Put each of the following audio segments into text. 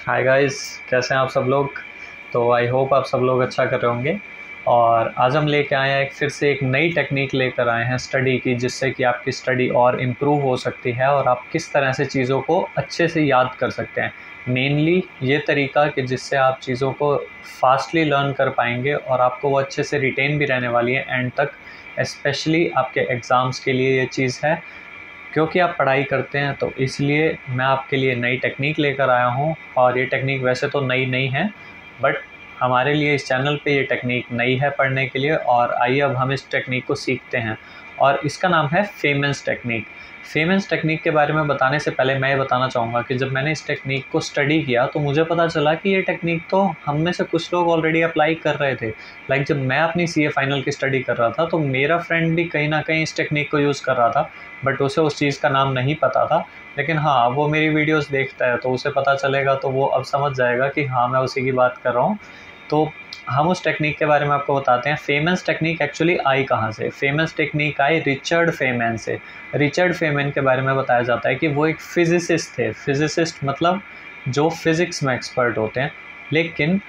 Hi guys, कैसे हैं आप सब लोग। तो आई होप आप सब लोग अच्छा कर रहे होंगे। और आज हम लेके आए हैं फिर से एक नई टेक्निक लेकर आए हैं स्टडी की, जिससे कि आपकी स्टडी और इम्प्रूव हो सकती है और आप किस तरह से चीज़ों को अच्छे से याद कर सकते हैं। मेनली ये तरीका कि जिससे आप चीज़ों को फास्टली लर्न कर पाएंगे और आपको वो अच्छे से रिटेन भी रहने वाली है एंड तक। स्पेशली आपके एग्ज़ाम्स के लिए ये चीज़ है, क्योंकि आप पढ़ाई करते हैं, तो इसलिए मैं आपके लिए नई टेक्निक लेकर आया हूँ। और ये टेक्निक वैसे तो नई नहीं है, बट हमारे लिए इस चैनल पे ये टेक्निक नई है पढ़ने के लिए। और आइए अब हम इस टेक्निक को सीखते हैं, और इसका नाम है फेमेंस टेक्निक। फेमेंस टेक्निक के बारे में बताने से पहले मैं ये बताना चाहूँगा कि जब मैंने इस टेक्निक को स्टडी किया तो मुझे पता चला कि ये टेक्निक तो हम में से कुछ लोग ऑलरेडी अप्लाई कर रहे थे। लाइक जब मैं अपनी सीए फाइनल की स्टडी कर रहा था तो मेरा फ्रेंड भी कहीं ना कहीं इस टेक्निक को यूज़ कर रहा था, बट उसे उस चीज़ का नाम नहीं पता था। लेकिन हाँ, वो मेरी वीडियोस देखता है तो उसे पता चलेगा, तो वो अब समझ जाएगा कि हाँ, मैं उसी की बात कर रहा हूँ। तो हम उस टेक्निक के बारे में आपको बताते हैं। फेमेंस टेक्निक एक्चुअली आई कहाँ से? फेमेंस टेक्निक आई रिचर्ड फेमैन से। रिचर्ड फेमैन के बारे में बताया जाता है कि वो एक फिजिसिस्ट थे। फिजिसिस्ट मतलब जो फिज़िक्स में एक्सपर्ट होते हैं, लेकिन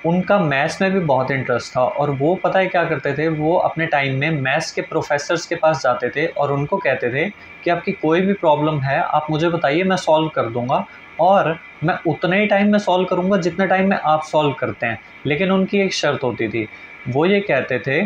उनका मैथ्स में भी बहुत इंटरेस्ट था। और वो पता है क्या करते थे, वो अपने टाइम में मैथ्स के प्रोफेसर्स के पास जाते थे और उनको कहते थे कि आपकी कोई भी प्रॉब्लम है आप मुझे बताइए, मैं सॉल्व कर दूंगा। और मैं उतने ही टाइम में सॉल्व करूंगा जितने टाइम में आप सॉल्व करते हैं। लेकिन उनकी एक शर्त होती थी, वो ये कहते थे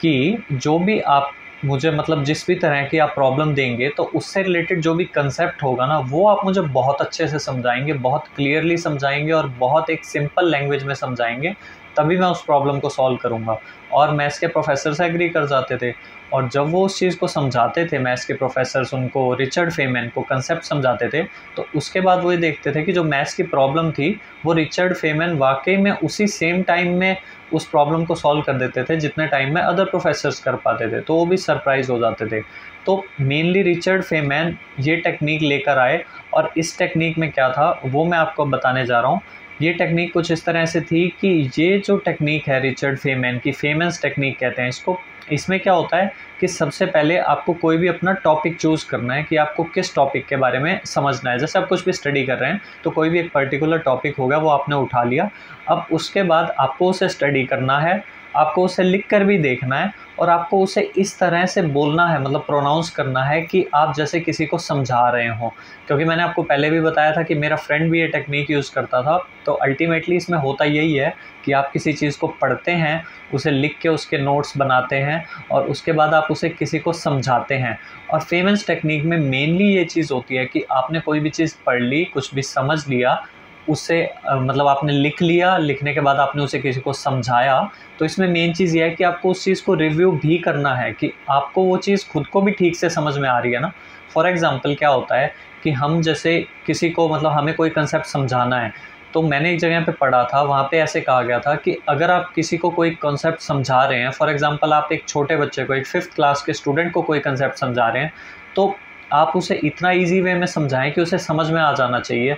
कि जो भी आप मुझे मतलब जिस भी तरह की आप प्रॉब्लम देंगे तो उससे रिलेटेड जो भी कंसेप्ट होगा ना, वो आप मुझे बहुत अच्छे से समझाएंगे, बहुत क्लियरली समझाएंगे और बहुत एक सिंपल लैंग्वेज में समझाएंगे, तभी मैं उस प्रॉब्लम को सॉल्व करूंगा। और मैथ्स के प्रोफेसर से एग्री कर जाते थे। और जब वो उस चीज़ को समझाते थे, मैथ्स के प्रोफेसर्स उनको, रिचर्ड फेमैन को कंसेप्ट समझाते थे, तो उसके बाद वो ये देखते थे कि जो मैथ्स की प्रॉब्लम थी वो रिचर्ड फेमैन वाकई में उसी सेम टाइम में उस प्रॉब्लम को सॉल्व कर देते थे जितने टाइम में अदर प्रोफेसर्स कर पाते थे। तो वो भी सरप्राइज हो जाते थे। तो मेनली रिचर्ड फेमैन ये टेक्निक लेकर आए, और इस टेक्निक में क्या था वो मैं आपको बताने जा रहा हूँ। ये टेक्निक कुछ इस तरह से थी कि ये जो टेक्निक है रिचर्ड फेमैन की, फेमस टेक्निक कहते हैं इसको। इसमें क्या होता है कि सबसे पहले आपको कोई भी अपना टॉपिक चूज़ करना है कि आपको किस टॉपिक के बारे में समझना है। जैसे आप कुछ भी स्टडी कर रहे हैं तो कोई भी एक पर्टिकुलर टॉपिक होगा, वो आपने उठा लिया। अब उसके बाद आपको उसे स्टडी करना है, आपको उसे लिख कर भी देखना है, और आपको उसे इस तरह से बोलना है, मतलब प्रोनाउंस करना है कि आप जैसे किसी को समझा रहे हो। क्योंकि मैंने आपको पहले भी बताया था कि मेरा फ्रेंड भी ये टेक्निक यूज़ करता था। तो अल्टीमेटली इसमें होता यही है कि आप किसी चीज़ को पढ़ते हैं, उसे लिख के उसके नोट्स बनाते हैं, और उसके बाद आप उसे किसी को समझाते हैं। और फेमस टेक्निक में मेनली ये चीज़ होती है कि आपने कोई भी चीज़ पढ़ ली, कुछ भी समझ लिया, उसे मतलब आपने लिख लिया, लिखने के बाद आपने उसे किसी को समझाया। तो इसमें मेन चीज़ ये है कि आपको उस चीज़ को रिव्यू भी करना है कि आपको वो चीज़ खुद को भी ठीक से समझ में आ रही है ना। फॉर एग्ज़ाम्पल क्या होता है कि हम जैसे किसी को मतलब हमें कोई कंसेप्ट समझाना है, तो मैंने एक जगह पे पढ़ा था, वहाँ पे ऐसे कहा गया था कि अगर आप किसी को कोई कॉन्सेप्ट समझा रहे हैं, फॉर एग्ज़ाम्पल आप एक छोटे बच्चे को, एक 5th क्लास के स्टूडेंट को कोई कंसेप्ट समझा रहे हैं, तो आप उसे इतना ईजी वे में समझाएं कि उसे समझ में आ जाना चाहिए।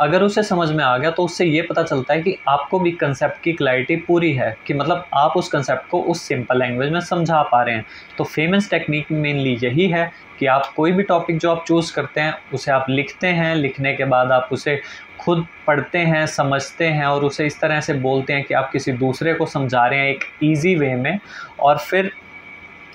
अगर उसे समझ में आ गया तो उससे ये पता चलता है कि आपको भी कंसेप्ट की क्लैरिटी पूरी है, कि मतलब आप उस कंसेप्ट को उस सिंपल लैंग्वेज में समझा पा रहे हैं। तो फेमस टेक्निक मेनली यही है कि आप कोई भी टॉपिक जो आप चूज़ करते हैं उसे आप लिखते हैं, लिखने के बाद आप उसे खुद पढ़ते हैं, समझते हैं, और उसे इस तरह से बोलते हैं कि आप किसी दूसरे को समझा रहे हैं एक ईजी वे में। और फिर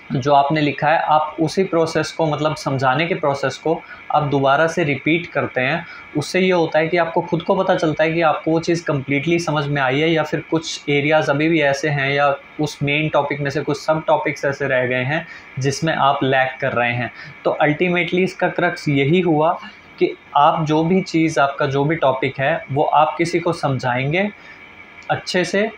जो आपने लिखा है आप उसी प्रोसेस को, मतलब समझाने के प्रोसेस को आप दोबारा से रिपीट करते हैं। उससे ये होता है कि आपको खुद को पता चलता है कि आपको वो चीज़ कम्प्लीटली समझ में आई है, या फिर कुछ एरियाज़ अभी भी ऐसे हैं, या उस मेन टॉपिक में से कुछ सब टॉपिक्स ऐसे रह गए हैं जिसमें आप लैग कर रहे हैं। तो अल्टीमेटली इसका क्रक्स यही हुआ कि आप जो भी चीज़, आपका जो भी टॉपिक है, वो आप किसी को समझाएंगे अच्छे से,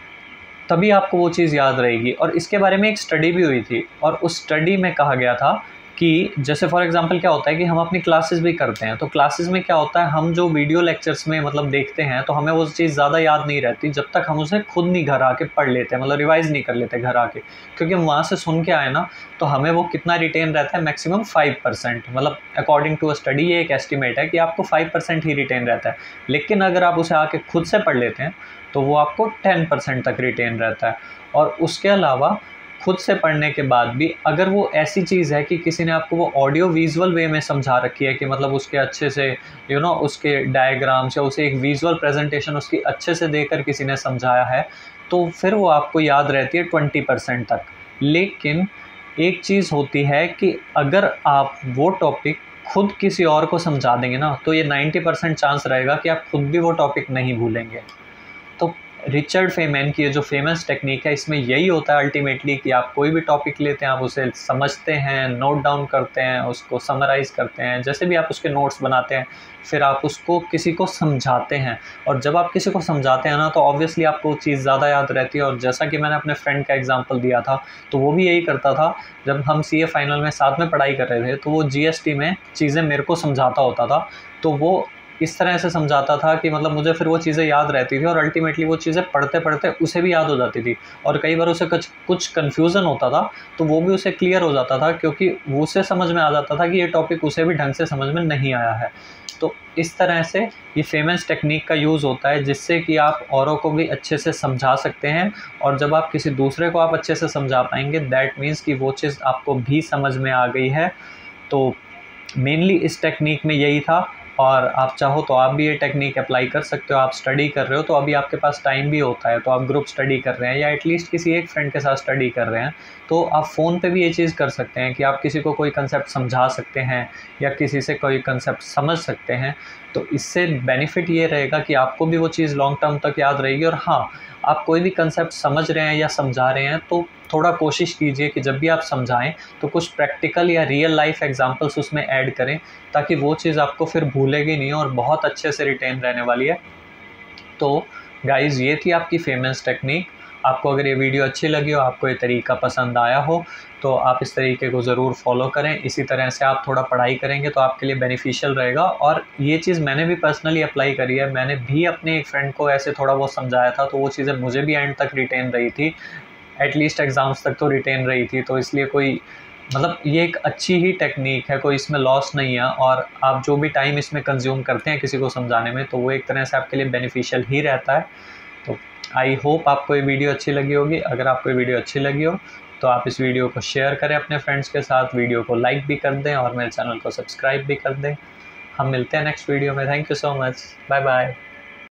तभी आपको वो चीज़ याद रहेगी। और इसके बारे में एक स्टडी भी हुई थी, और उस स्टडी में कहा गया था कि जैसे फॉर एग्जांपल क्या होता है कि हम अपनी क्लासेस भी करते हैं, तो क्लासेस में क्या होता है, हम जो वीडियो लेक्चर्स में मतलब देखते हैं, तो हमें वो चीज़ ज़्यादा याद नहीं रहती जब तक हम उसे खुद नहीं घर आके पढ़ लेते हैं, मतलब रिवाइज़ नहीं कर लेते घर आके। क्योंकि हम वहाँ से सुन के आए ना, तो हमें वो कितना रिटेन रहता है, मैक्सिमम 5%, मतलब अकॉर्डिंग टू अ स्टडी ये एक एस्टिमेट है कि आपको 5% ही रिटेन रहता है। लेकिन अगर आप उसे आके खुद से पढ़ लेते हैं तो वो आपको 10% तक रिटेन रहता है। और उसके अलावा खुद से पढ़ने के बाद भी अगर वो ऐसी चीज़ है कि किसी ने आपको वो ऑडियो विजुअल वे में समझा रखी है कि मतलब उसके अच्छे से उसके डायग्राम्स या उसे एक विजुअल प्रेजेंटेशन उसकी अच्छे से देकर किसी ने समझाया है, तो फिर वो आपको याद रहती है 20% तक। लेकिन एक चीज़ होती है कि अगर आप वो टॉपिक खुद किसी और को समझा देंगे ना, तो ये 90% चांस रहेगा कि आप खुद भी वो टॉपिक नहीं भूलेंगे। तो रिचर्ड फेमैन की ये जो फेमस टेक्निक है, इसमें यही होता है अल्टीमेटली कि आप कोई भी टॉपिक लेते हैं, आप उसे समझते हैं, नोट डाउन करते हैं, उसको समराइज़ करते हैं, जैसे भी आप उसके नोट्स बनाते हैं, फिर आप उसको किसी को समझाते हैं। और जब आप किसी को समझाते हैं ना, तो ऑब्वियसली आपको वो चीज़ ज़्यादा याद रहती है। और जैसा कि मैंने अपने फ्रेंड का एग्जांपल दिया था, तो वो भी यही करता था। जब हम सीए फाइनल में साथ में पढ़ाई कर रहे थे, तो वो जीएसटी में चीज़ें मेरे को समझाता होता था। तो वो इस तरह से समझाता था कि मतलब मुझे फिर वो चीज़ें याद रहती थी और अल्टीमेटली वो चीज़ें पढ़ते पढ़ते उसे भी याद हो जाती थी। और कई बार उसे कुछ कन्फ्यूज़न होता था, तो वो भी उसे क्लियर हो जाता था, क्योंकि वो उसे समझ में आ जाता था कि ये टॉपिक उसे भी ढंग से समझ में नहीं आया है। तो इस तरह से ये फेमस टेक्निक का यूज़ होता है, जिससे कि आप औरों को भी अच्छे से समझा सकते हैं। और जब आप किसी दूसरे को आप अच्छे से समझा पाएंगे, दैट मीन्स कि वो चीज़ आपको भी समझ में आ गई है। तो मेनली इस टेक्निक में यही था। और आप चाहो तो आप भी ये टेक्निक अप्लाई कर सकते हो। आप स्टडी कर रहे हो तो अभी आपके पास टाइम भी होता है, तो आप ग्रुप स्टडी कर रहे हैं या एटलीस्ट किसी एक फ्रेंड के साथ स्टडी कर रहे हैं, तो आप फ़ोन पे भी ये चीज़ कर सकते हैं कि आप किसी को कोई कंसेप्ट समझा सकते हैं या किसी से कोई कंसेप्ट समझ सकते हैं। तो इससे बेनिफिट ये रहेगा कि आपको भी वो चीज़ लॉन्ग टर्म तक याद रहेगी। और हाँ, आप कोई भी कंसेप्ट समझ रहे हैं या समझा रहे हैं, तो थोड़ा कोशिश कीजिए कि जब भी आप समझाएं तो कुछ प्रैक्टिकल या रियल लाइफ एग्जांपल्स उसमें ऐड करें, ताकि वो चीज़ आपको फिर भूलेगी नहीं और बहुत अच्छे से रिटेन रहने वाली है। तो गाइज़, ये थी आपकी फेमस टेक्निक। आपको अगर ये वीडियो अच्छी लगी हो, आपको ये तरीका पसंद आया हो, तो आप इस तरीके को ज़रूर फॉलो करें। इसी तरह से आप थोड़ा पढ़ाई करेंगे तो आपके लिए बेनिफिशियल रहेगा। और ये चीज़ मैंने भी पर्सनली अप्लाई करी है। मैंने भी अपने एक फ्रेंड को ऐसे थोड़ा बहुत समझाया था, तो वो चीज़ें मुझे भी एंड तक रिटेन रही थी, एटलीस्ट एग्ज़ाम्स तक तो रिटेन रही थी। तो इसलिए कोई मतलब ये एक अच्छी ही टेक्निक है, कोई इसमें लॉस नहीं है। और आप जो भी टाइम इसमें कंज्यूम करते हैं किसी को समझाने में, तो वो एक तरह से आपके लिए बेनिफिशियल ही रहता है। तो आई होप आपको ये वीडियो अच्छी लगी होगी। अगर आपको ये वीडियो अच्छी लगी हो तो आप इस वीडियो को शेयर करें अपने फ्रेंड्स के साथ, वीडियो को लाइक भी कर दें और मेरे चैनल को सब्सक्राइब भी कर दें। हम मिलते हैं नेक्स्ट वीडियो में। Thank you so much. Bye bye.